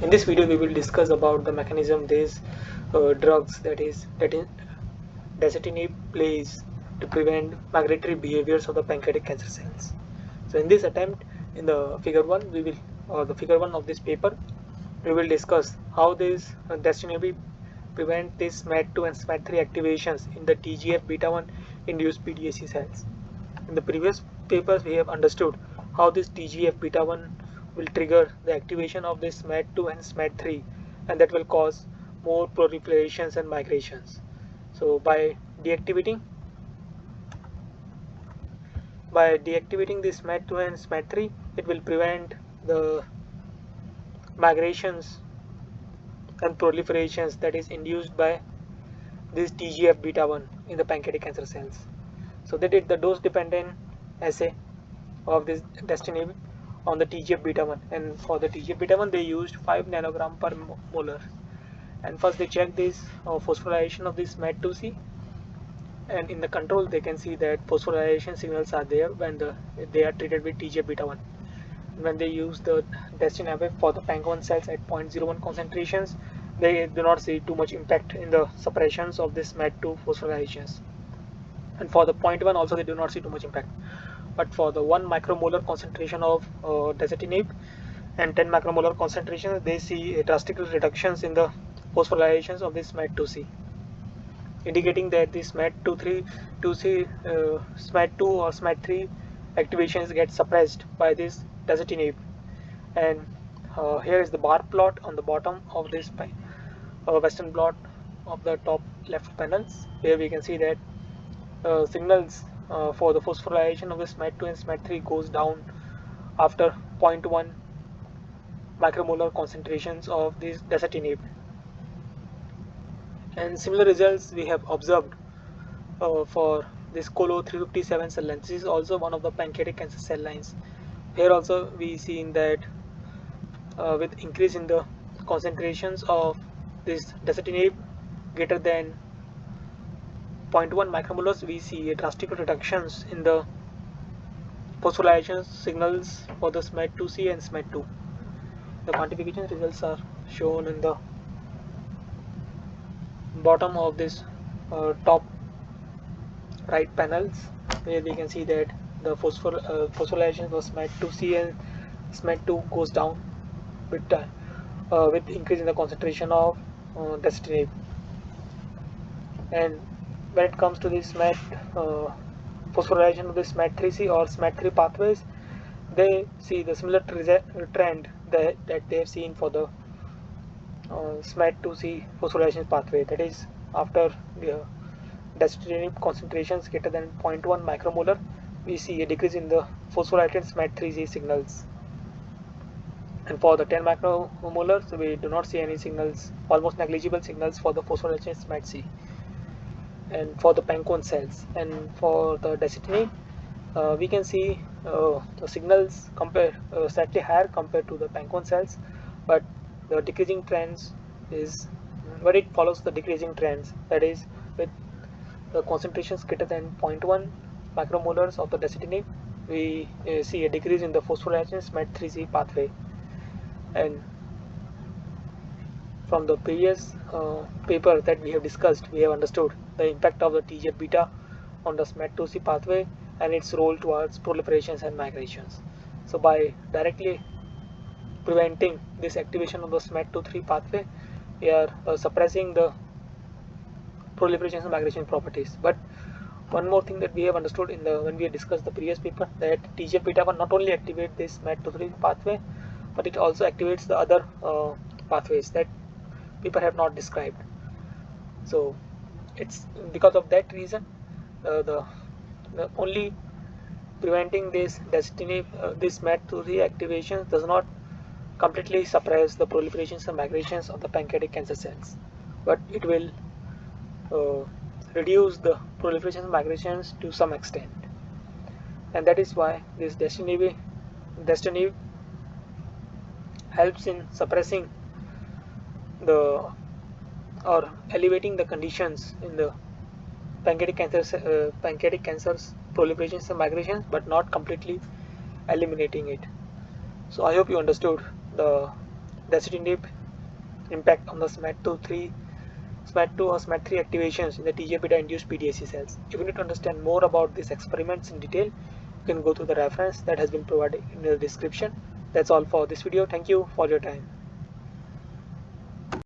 In this video we will discuss about the mechanism these drugs that is Dasatinib plays to prevent migratory behaviors of the pancreatic cancer cells. So in this attempt, in the figure 1 we will the figure 1 of this paper, we will discuss how this Dasatinib prevent this Smad2 and Smad3 activations in the TGF-β1 induced PDAC cells. In the previous papers we have understood how this TGF-β1 will trigger the activation of this Smad2 and Smad3, and that will cause more proliferations and migrations. So by deactivating this Smad2 and Smad3, it will prevent the migrations and proliferations that is induced by this TGF-β1 in the pancreatic cancer cells. So they did the dose dependent assay of this Dasatinib on the TGF-β1, and for the TGF-β1 they used 5 nanogram per molar, and first they checked this phosphorylation of this Smad2C, and in the control they can see that phosphorylation signals are there when they are treated with TGF-β1. When they use the Dasatinib for the Panc1 cells at 0.01 concentrations, they do not see too much impact in the suppressions of this Smad2 phosphorylations, and for the 0.1 also they do not see too much impact. But for the 1 micromolar concentration of Dasatinib and 10 macromolar concentrations, they see drastic reductions in the phosphorylations of this Smad2C, indicating that this Smad2 or Smad3 activations get suppressed by this Dasatinib. And here is the bar plot on the bottom of this western blot of the top left panels. Here we can see that signals for the phosphorylation of the Smad2 and Smad3 goes down after 0.1 micromolar concentrations of this Dasatinib. And similar results we have observed for this Colo 357 cell line. This is also one of the pancreatic cancer cell lines. Here also we see in that with increase in the concentrations of this Dasatinib greater than 0.1 micromolars, we see drastic reductions in the phosphorylation signals for the Smad2C and Smad2. The quantification results are shown in the bottom of this top right panels, where we can see that the phosphorylation for Smad2C and Smad2 goes down with increase in the concentration of Dasatinib. And when it comes to the phosphorylation of the Smad3C or Smad3 pathways, they see the similar trend that they have seen for the Smad2C phosphorylation pathway. That is, after the Dasatinib concentrations greater than 0.1 micromolar, we see a decrease in the phosphorylated Smad3C signals. And for the 10 macromolars, we do not see any signals, almost negligible signals for the phosphorylation Smad-C. And for the Panc1 cells, and for the Dasatinib, we can see the signals slightly higher compared to the Panc1 cells, but the decreasing trends is, but it follows the decreasing trends. That is, with the concentrations greater than 0.1 micromolars of the Dasatinib, we see a decrease in the phosphorylation Smad3C pathway. And from the previous paper that we have discussed, we have understood the impact of the TGF-β on the Smad2C pathway and its role towards proliferations and migrations. So by directly preventing this activation of the Smad2/3 pathway, we are suppressing the proliferations and migration properties. But one more thing that we have understood when we discussed the previous paper, that TGF-β1 not only activates this Smad2/3 pathway, but it also activates the other pathways that people have not described. So it's because of that reason the only preventing this Dasatinib, this Smad2/3 activation does not completely suppress the proliferations and migrations of the pancreatic cancer cells, but it will reduce the proliferations and migrations to some extent. And that is why this Dasatinib helps in suppressing the or elevating the conditions in the pancreatic cancers proliferations and migrations, but not completely eliminating it. So I hope you understood Dasatinib impact on the Smad2 or Smad3 activations in the TGF-β induced PDAC cells. If you need to understand more about these experiments in detail, you can go to the reference that has been provided in the description. That's all for this video. Thank you for your time.